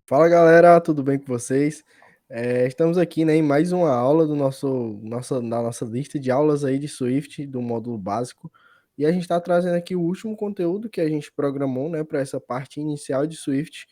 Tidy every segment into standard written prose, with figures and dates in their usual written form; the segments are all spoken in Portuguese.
Fala galera, tudo bem com vocês? Estamos aqui, né, em mais uma aula da nossa lista de aulas aí de Swift, do módulo básico. E a gente está trazendo aqui o último conteúdo que a gente programou, né, para essa parte inicial de Swift,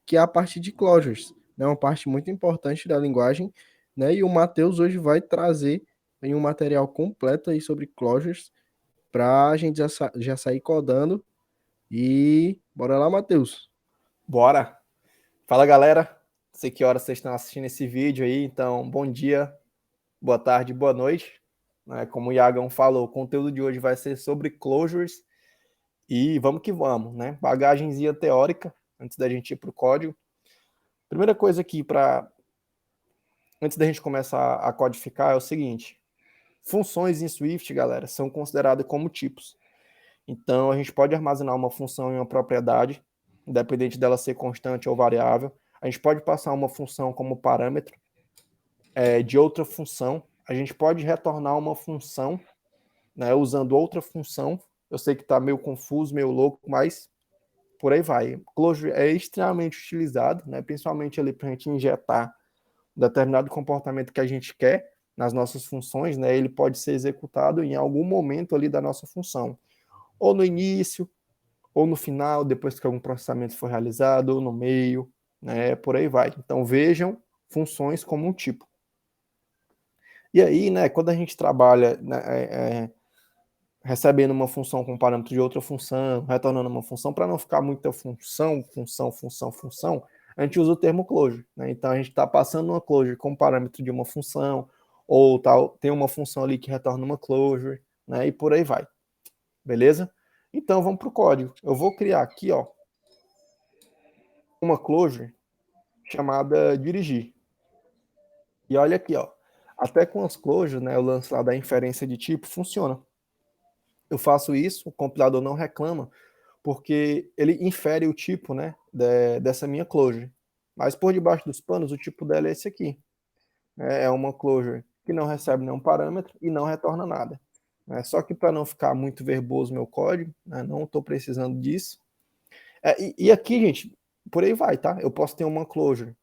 que é a parte de closures, né, uma parte muito importante da linguagem, né, e o Matheus hoje vai trazer aí um material completo aí sobre closures para a gente já sair codando. E bora lá, Matheus. Bora! Fala galera, não sei que horas vocês estão assistindo esse vídeo aí, então bom dia, boa tarde, boa noite. Como o Iagão falou, o conteúdo de hoje vai ser sobre closures e vamos que vamos, né? Bagagenzinha teórica, antes da gente ir para o código. Primeira coisa aqui, antes da gente começar a codificar, é o seguinte: funções em Swift, galera, são consideradas como tipos. Então a gente pode armazenar uma função em uma propriedade, independente dela ser constante ou variável. A gente pode passar uma função como parâmetro de outra função. A gente pode retornar uma função, né, usando outra função. Eu sei que está meio confuso, meio louco, mas por aí vai. Clojure é extremamente utilizado, né, principalmente ali para a gente injetar um determinado comportamento que a gente quer nas nossas funções, né, ele pode ser executado em algum momento ali da nossa função, ou no início, ou no final, depois que algum processamento for realizado, ou no meio, né, por aí vai. Então vejam funções como um tipo. E aí, né, quando a gente trabalha, né, recebendo uma função com parâmetro de outra função, retornando uma função, para não ficar muita função, a gente usa o termo closure. Né? Então a gente está passando uma closure com parâmetro de uma função, ou tem uma função ali que retorna uma closure, né, e por aí vai. Beleza? Então vamos para o código. Eu vou criar aqui, ó, uma closure chamada dirigir. E olha aqui, ó, até com as closures, né, o lance lá da inferência de tipo funciona. Eu faço isso, o compilador não reclama, porque ele infere o tipo, né, dessa minha closure. Mas por debaixo dos panos, o tipo dela é esse aqui. É uma closure que não recebe nenhum parâmetro e não retorna nada. Só que para não ficar muito verboso meu código, né, não estou precisando disso. E aqui, gente, por aí vai, tá? Eu posso ter uma closure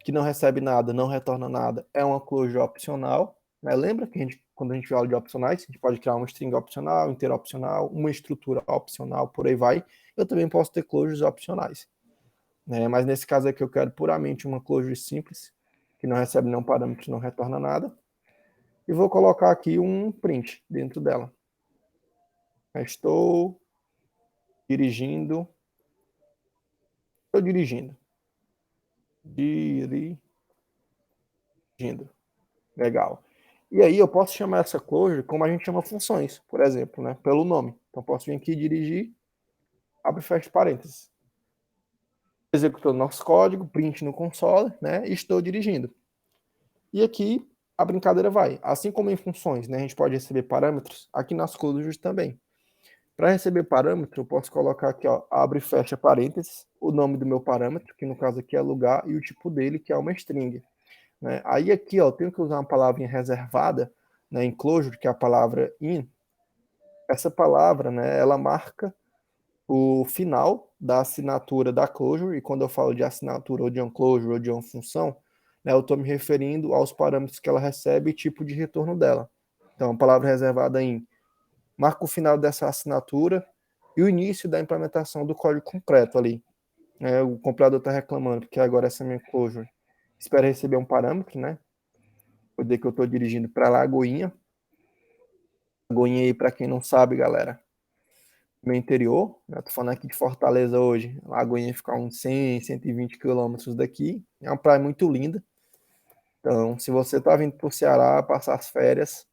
que não recebe nada, não retorna nada, é uma closure opcional. Né? Lembra que quando a gente fala de opcionais, a gente pode criar uma string opcional, inteiro opcional, uma estrutura opcional, por aí vai. Eu também posso ter closures opcionais. Né? Mas nesse caso aqui eu quero puramente uma closure simples, que não recebe nenhum parâmetro, não retorna nada. E vou colocar aqui um print dentro dela. Estou dirigindo. Estou dirigindo. Dirigindo. Legal. E aí eu posso chamar essa closure como a gente chama funções, por exemplo, né, pelo nome. Então posso vir aqui dirigir, abre e fecha parênteses. Executando nosso código, print no console, né, e estou dirigindo. E aqui a brincadeira vai. Assim como em funções, né, a gente pode receber parâmetros, aqui nas closures também. Para receber parâmetro, eu posso colocar aqui, ó, abre e fecha parênteses, o nome do meu parâmetro, que no caso aqui é lugar, e o tipo dele, que é uma string. Né? Aí aqui, ó, eu tenho que usar uma palavra reservada, né, em closure, que é a palavra in. Essa palavra, né, ela marca o final da assinatura da closure, e quando eu falo de assinatura ou de uma closure ou de uma função, né, eu estou me referindo aos parâmetros que ela recebe e tipo de retorno dela. Então, a palavra reservada em marca o final dessa assinatura e o início da implementação do código completo ali. O compilador está reclamando, porque agora essa minha closure espera receber um parâmetro, né? Vou dizer que eu estou dirigindo para Lagoinha. Lagoinha aí, para quem não sabe, galera, meu interior, né? Tô falando aqui de Fortaleza hoje. Lagoinha fica uns 100, 120 quilômetros daqui. É uma praia muito linda. Então, se você está vindo para o Ceará passar as férias,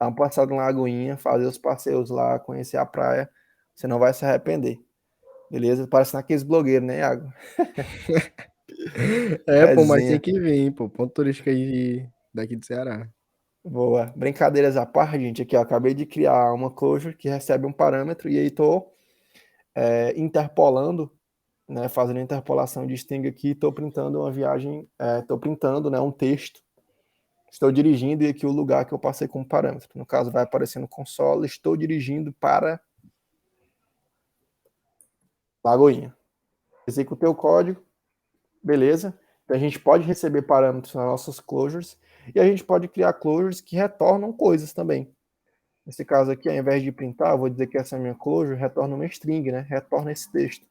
dá uma passada em Lagoinha, fazer os passeios lá, conhecer a praia, você não vai se arrepender. Beleza? Parece naqueles blogueiros, né, Iago? Pô, mas tem Resenha. que vir, pô. Ponto turístico aí daqui do Ceará. Boa. Brincadeiras à parte, gente. Aqui, ó, acabei de criar uma closure que recebe um parâmetro e aí tô interpolando, né, fazendo interpolação de string aqui, estou printando uma viagem, estou printando, né, um texto. Estou dirigindo e aqui o lugar que eu passei como parâmetro. No caso, vai aparecer no console, estou dirigindo para Lagoinha. Executei o código, Beleza? Então a gente pode receber parâmetros nas nossas closures e a gente pode criar closures que retornam coisas também. Nesse caso aqui, ao invés de printar, eu vou dizer que essa minha closure retorna uma string, né? Retorna esse texto.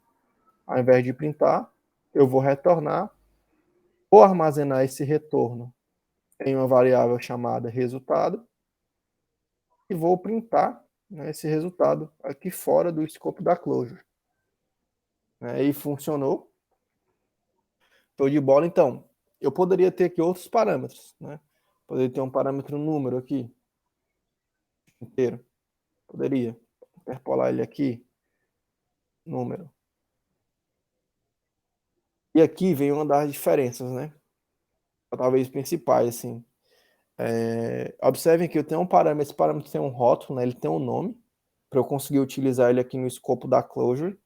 Ao invés de printar, eu vou retornar, vou armazenar esse retorno em uma variável chamada resultado e vou printar, né, esse resultado aqui fora do escopo da closure. Né? E funcionou. Estou de bola, então. Eu poderia ter aqui outros parâmetros, né? Poderia ter um parâmetro número aqui, inteiro. Poderia interpolar ele aqui, número. E aqui vem uma das diferenças, né? Talvez principais, assim. Observem que eu tenho um parâmetro, esse parâmetro tem um rótulo, né? Ele tem um nome, para eu conseguir utilizar ele aqui no escopo da closure.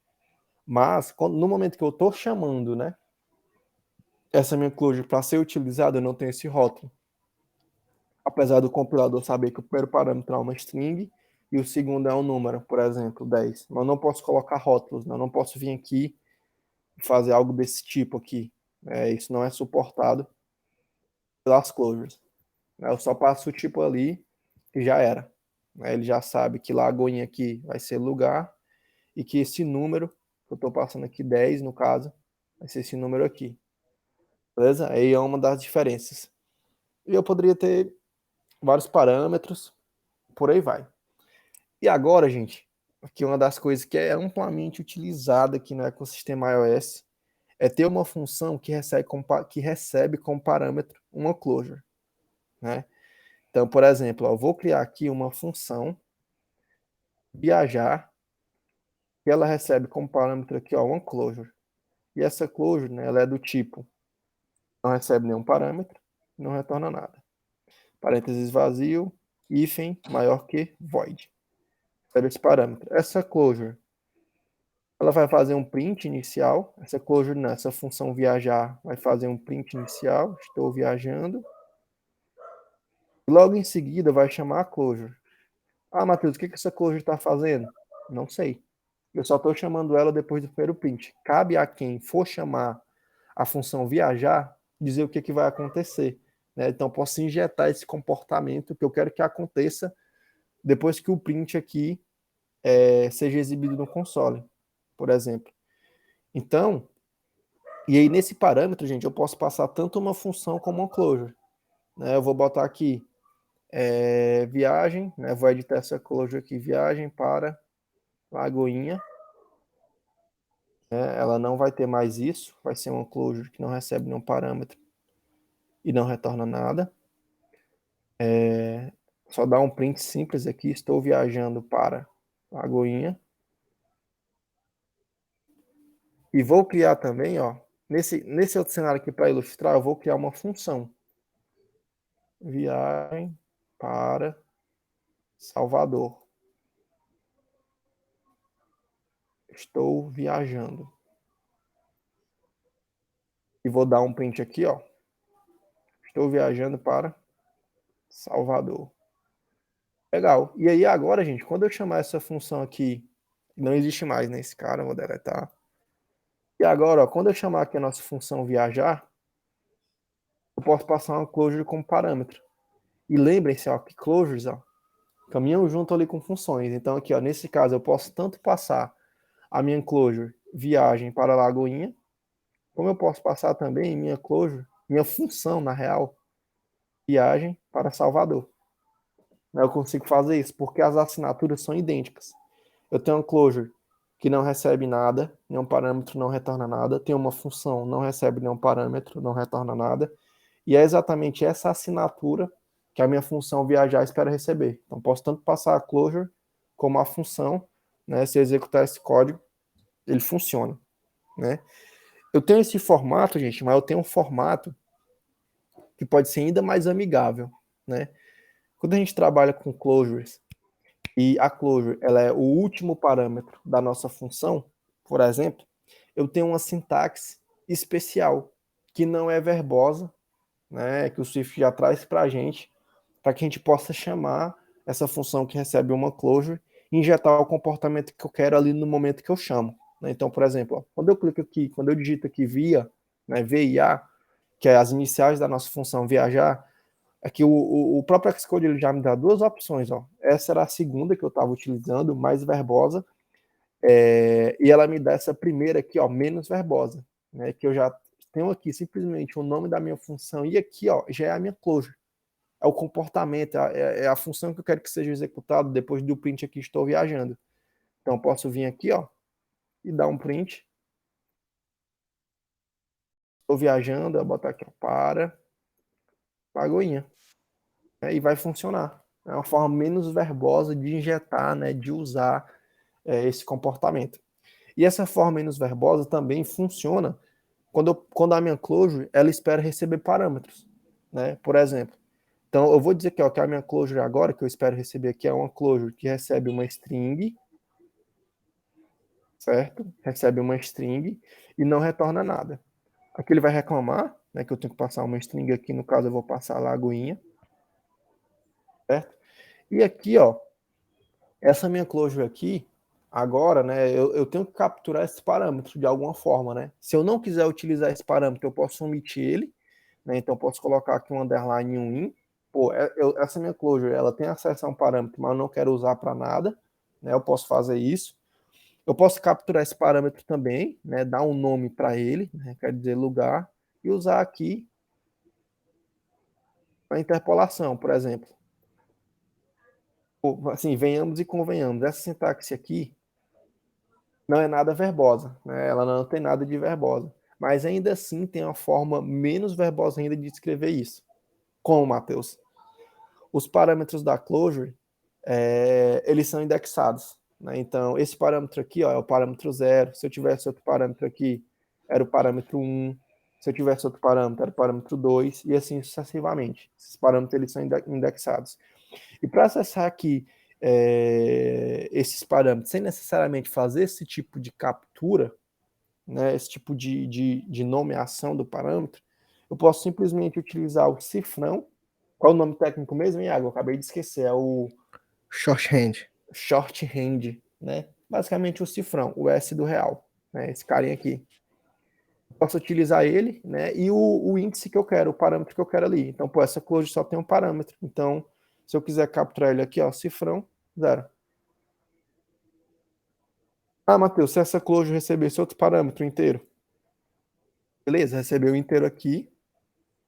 Mas, no momento que eu estou chamando, né? Essa minha closure para ser utilizada, eu não tenho esse rótulo. Apesar do compilador saber que o primeiro parâmetro é uma string e o segundo é um número, por exemplo, 10. Mas eu não posso colocar rótulos, né? Eu não posso vir aqui e fazer algo desse tipo aqui. Isso não é suportado pelas closures. Eu só passo o tipo ali e já era. Ele já sabe que Lagoinha aqui vai ser lugar e que esse número, que eu estou passando aqui 10 no caso, vai ser esse número aqui. Beleza? Aí é uma das diferenças. E eu poderia ter vários parâmetros, por aí vai. E agora, gente, aqui uma das coisas que é amplamente utilizada aqui no ecossistema iOS é ter uma função que recebe como parâmetro uma closure, né? Então, por exemplo, eu vou criar aqui uma função viajar que ela recebe como parâmetro aqui, ó, uma closure. E essa closure, né, ela é do tipo não recebe nenhum parâmetro, não retorna nada. Parênteses vazio, hífen maior que void. Recebe esse parâmetro. Essa closure, ela vai fazer um print inicial. Essa closure, nessa função viajar, vai fazer um print inicial. Estou viajando. Logo em seguida, vai chamar a closure. Ah, Matheus, o que essa closure está fazendo? Não sei. Eu só estou chamando ela depois do primeiro print. Cabe a quem for chamar a função viajar dizer o que vai acontecer. Né? Então, posso injetar esse comportamento que eu quero que aconteça depois que o print aqui seja exibido no console, por exemplo. Então, e aí nesse parâmetro, gente, eu posso passar tanto uma função como uma closure. Né? Eu vou botar aqui viagem, né? Vou editar essa closure aqui, viagem para Lagoinha. Ela não vai ter mais isso, vai ser uma closure que não recebe nenhum parâmetro e não retorna nada. Só dá um print simples aqui, estou viajando para Lagoinha. E vou criar também, ó, nesse outro cenário aqui para ilustrar, eu vou criar uma função. Viagem para Salvador. Estou viajando. E vou dar um print aqui, ó. Estou viajando para Salvador. Legal. E aí agora, gente, quando eu chamar essa função aqui, não existe mais nesse cara, vou deletar. E agora, ó, quando eu chamar aqui a nossa função viajar, eu posso passar uma closure como parâmetro. E lembrem-se, ó, que closures, ó, caminham junto ali com funções. Então aqui, ó, nesse caso, eu posso tanto passar a minha closure viagem para Lagoinha, como eu posso passar também minha closure, minha função, na real, viagem para Salvador. Eu consigo fazer isso porque as assinaturas são idênticas. Eu tenho um closure que não recebe nada, nenhum parâmetro não retorna nada, tem uma função, não recebe nenhum parâmetro, não retorna nada, e é exatamente essa assinatura que a minha função viajar espera receber. Então, posso tanto passar a closure como a função, né? Se eu executar esse código, ele funciona, né? Eu tenho esse formato, gente, mas eu tenho um formato que pode ser ainda mais amigável, né? Quando a gente trabalha com closures e a closure ela é o último parâmetro da nossa função, por exemplo, eu tenho uma sintaxe especial que não é verbosa, né, que o Swift já traz para a gente, para que a gente possa chamar essa função que recebe uma closure e injetar o comportamento que eu quero ali no momento que eu chamo. Né? Então, por exemplo, ó, quando eu clico aqui, quando eu digito aqui via, né, VIA, que é as iniciais da nossa função viajar, aqui o próprio Xcode ele já me dá duas opções, ó. Essa era a segunda que eu estava utilizando, mais verbosa, e ela me dá essa primeira aqui, ó, menos verbosa, né, que eu já tenho aqui simplesmente o nome da minha função, e aqui, ó, já é a minha closure. É o comportamento, é a função que eu quero que seja executada depois do print aqui, estou viajando. Então, eu posso vir aqui, ó, e dar um print. Estou viajando, eu vou botar aqui, ó, para Lagoinha. E vai funcionar. É uma forma menos verbosa de injetar, né, de usar esse comportamento. E essa forma menos verbosa também funciona quando a minha closure ela espera receber parâmetros, né? Por exemplo, então eu vou dizer que, ó, que a minha closure agora que eu espero receber aqui é uma closure que recebe uma string, certo? Recebe uma string e não retorna nada. Aqui ele vai reclamar, né, que eu tenho que passar uma string aqui, no caso eu vou passar a Lagoinha, certo? E aqui, ó, essa minha closure aqui, agora, né, eu tenho que capturar esse parâmetro de alguma forma, né? Se eu não quiser utilizar esse parâmetro, eu posso omitir ele, né? Então eu posso colocar aqui um underline e um in. Pô, essa minha closure, ela tem acesso a um parâmetro, mas eu não quero usar para nada, né? Eu posso fazer isso. Eu posso capturar esse parâmetro também, né? Dar um nome para ele, né? Quer dizer lugar, e usar aqui a interpolação, por exemplo. Assim, venhamos e convenhamos, essa sintaxe aqui não é nada verbosa, né? Ela não tem nada de verbosa, mas ainda assim tem uma forma menos verbosa ainda de escrever isso. Como, Matheus? Os parâmetros da closure, eles são indexados, né? Então, esse parâmetro aqui, ó, é o parâmetro 0, se eu tivesse outro parâmetro aqui, era o parâmetro 1, se eu tivesse outro parâmetro, era o parâmetro 2, e assim sucessivamente. Esses parâmetros eles são indexados. E para acessar aqui esses parâmetros, sem necessariamente fazer esse tipo de captura, né, esse tipo de nomeação do parâmetro, eu posso simplesmente utilizar o cifrão. Qual é o nome técnico mesmo, hein, Iago? Eu acabei de esquecer. É o Shorthand. shorthand, né? Basicamente o cifrão, o S do real, né? Esse carinha aqui. Posso utilizar ele, né? E o índice que eu quero, o parâmetro que eu quero ali. Então, pô, essa closure só tem um parâmetro. Então, se eu quiser capturar ele aqui, ó, cifrão, 0. Ah, Matheus, se essa closure recebesse outro parâmetro inteiro, beleza, recebeu inteiro aqui,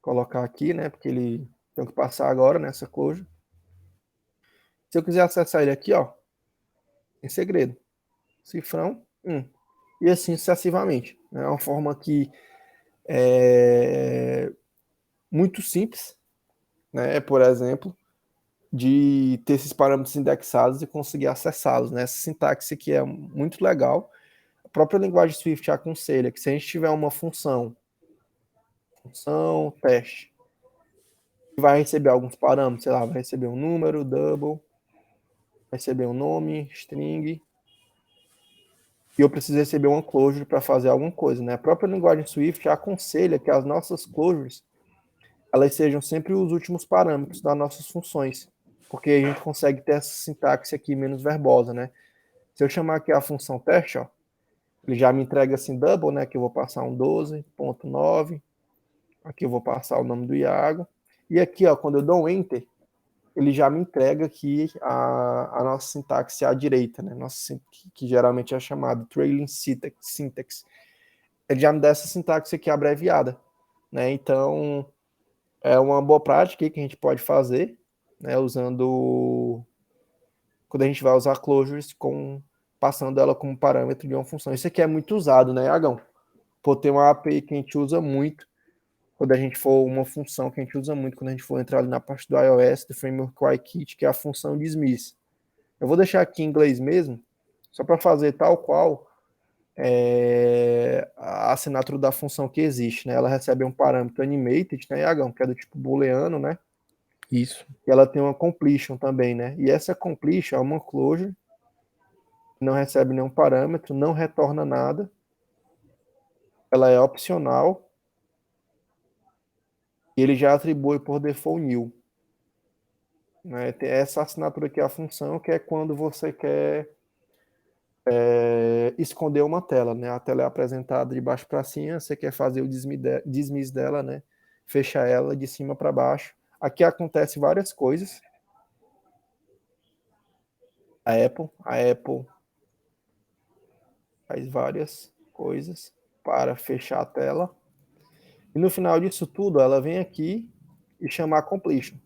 colocar aqui, né, porque ele tem que passar agora nessa closure. Se eu quiser acessar ele aqui, ó, em segredo, cifrão, 1. E assim sucessivamente. É uma forma que é muito simples, né, por exemplo, de ter esses parâmetros indexados e conseguir acessá-los, né? Essa sintaxe aqui é muito legal. A própria linguagem Swift aconselha que se a gente tiver uma função teste, vai receber alguns parâmetros, sei lá, vai receber um número, double, vai receber um nome, string, e eu preciso receber uma closure para fazer alguma coisa, né? A própria linguagem Swift aconselha que as nossas closures elas sejam sempre os últimos parâmetros das nossas funções, porque a gente consegue ter essa sintaxe aqui menos verbosa, né? Se eu chamar aqui a função teste, ó, ele já me entrega assim double, né? Que eu vou passar um 12.9, aqui eu vou passar o nome do Iago, e aqui, ó, quando eu dou um enter, ele já me entrega aqui a nossa sintaxe à direita, né? Nossa, que geralmente é chamado trailing syntax. Ele já me dá essa sintaxe aqui abreviada, né? Então, é uma boa prática que a gente pode fazer, né? Usando quando a gente vai usar closures passando ela como parâmetro de uma função. Isso aqui é muito usado, né, Agão? Pô, tem uma API que a gente usa muito quando a gente for uma função que a gente usa muito quando a gente for entrar ali na parte do iOS, do framework UIKit, que é a função dismiss. Eu vou deixar aqui em inglês mesmo, só para fazer tal qual a assinatura da função que existe, né? Ela recebe um parâmetro animated, né, Iagão, que é do tipo booleano, né? Isso. E ela tem uma completion também, né? E essa completion é uma closure, não recebe nenhum parâmetro, não retorna nada, ela é opcional e ele já atribui por default new. Né? Tem essa assinatura aqui, a função, que é quando você quer esconder uma tela, né? A tela é apresentada de baixo para cima, você quer fazer o dismiss dela, né? Fechar ela de cima para baixo. Aqui acontece várias coisas. A Apple faz várias coisas para fechar a tela. E no final disso tudo, ela vem aqui e chamar completion.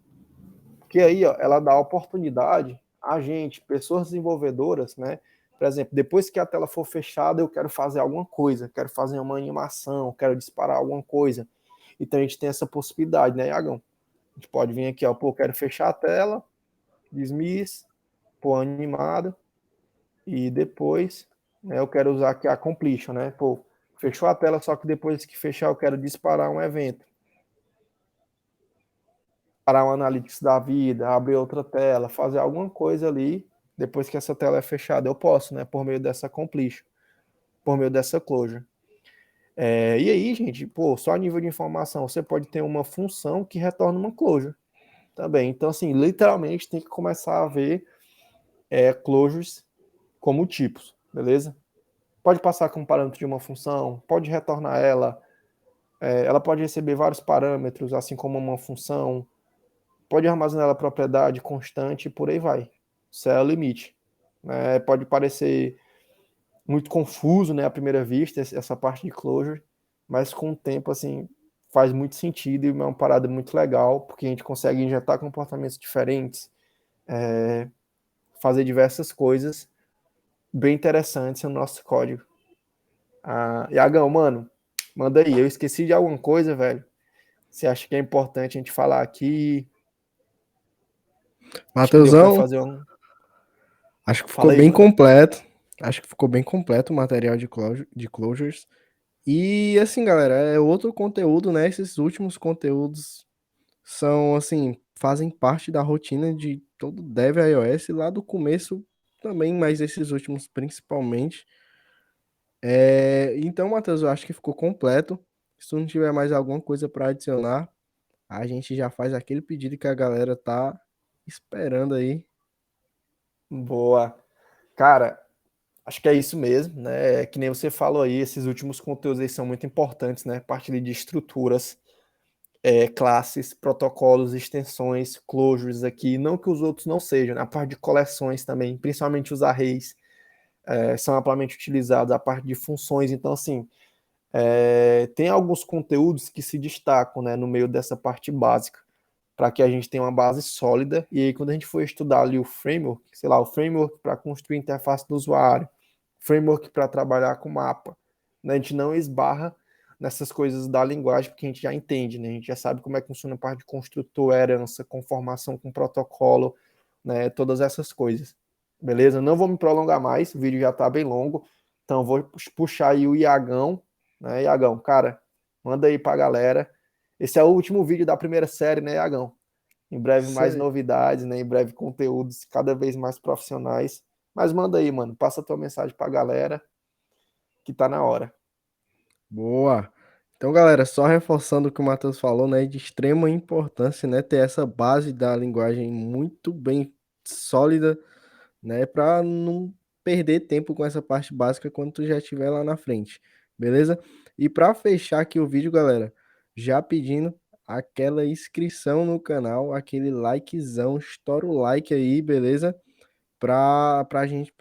Porque aí, ó, ela dá a oportunidade a gente, pessoas desenvolvedoras, né? Por exemplo, depois que a tela for fechada, eu quero fazer alguma coisa, quero fazer uma animação, quero disparar alguma coisa. Então a gente tem essa possibilidade, né, Iagão? A gente pode vir aqui, ó, pô, quero fechar a tela, dismiss, pô, animado, e depois, né, eu quero usar aqui a completion, né? Pô, fechou a tela, só que depois que fechar eu quero disparar um evento. Parar um analytics da vida, abrir outra tela, fazer alguma coisa ali, depois que essa tela é fechada, eu posso, né? Por meio dessa completion, por meio dessa closure. E aí, gente, pô, só a nível de informação, você pode ter uma função que retorna uma closure também. Então, assim, literalmente tem que começar a ver closures como tipos, beleza? Pode passar como parâmetro de uma função, pode retornar ela, ela pode receber vários parâmetros, assim como uma função, pode armazenar a propriedade constante e por aí vai. Isso é o limite. Pode parecer muito confuso, né, à primeira vista, essa parte de closure, mas com o tempo, assim, faz muito sentido e é uma parada muito legal, porque a gente consegue injetar comportamentos diferentes, fazer diversas coisas bem interessantes no nosso código. Iagão, mano, manda aí. Eu esqueci de alguma coisa, velho. Você acha que é importante a gente falar aqui? Acho que deu para Matheusão, fazer um. acho que ficou Fala aí, bem mano. completo. Acho que ficou bem completo o material de closures. E assim, galera, é outro conteúdo, né? Esses últimos conteúdos são, assim, fazem parte da rotina de todo dev iOS lá do começo também, mas esses últimos principalmente. Então, Matheus, eu acho que ficou completo. Se tu não tiver mais alguma coisa para adicionar, a gente já faz aquele pedido que a galera tá esperando aí. Boa. Cara, acho que é isso mesmo, né? Que nem você falou aí, esses últimos conteúdos aí são muito importantes, né? Parte de estruturas, classes, protocolos, extensões, closures aqui. Não que os outros não sejam, né? A parte de coleções também, principalmente os arrays, são amplamente utilizados, a parte de funções. Então, assim, tem alguns conteúdos que se destacam, né, no meio dessa parte básica, para que a gente tenha uma base sólida. E aí, quando a gente for estudar ali o framework, sei lá, o framework para construir interface do usuário, framework para trabalhar com mapa, né, a gente não esbarra nessas coisas da linguagem, porque a gente já entende, né, a gente já sabe como é que funciona a parte de construtor, herança, conformação com protocolo, né, todas essas coisas. Beleza? Não vou me prolongar mais, o vídeo já está bem longo, então vou puxar aí o Iagão, né, Iagão, cara, manda aí para a galera. Esse é o último vídeo da primeira série, né, Iagão? Em breve Isso mais aí. novidades, né? Em breve conteúdos cada vez mais profissionais. Mas manda aí, mano. Passa a tua mensagem pra galera que tá na hora. Boa. Então, galera, só reforçando o que o Matheus falou, né, de extrema importância, né, ter essa base da linguagem muito bem sólida, né, para não perder tempo com essa parte básica quando tu já estiver lá na frente, beleza? E para fechar aqui o vídeo, galera, já pedindo aquela inscrição no canal, aquele likezão, estoura o like aí, beleza? Pra gente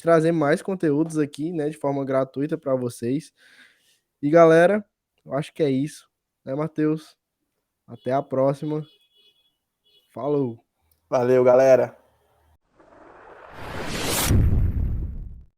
trazer mais conteúdos aqui, né, de forma gratuita para vocês. E galera, eu acho que é isso, né, Matheus? Até a próxima. Falou! Valeu, galera.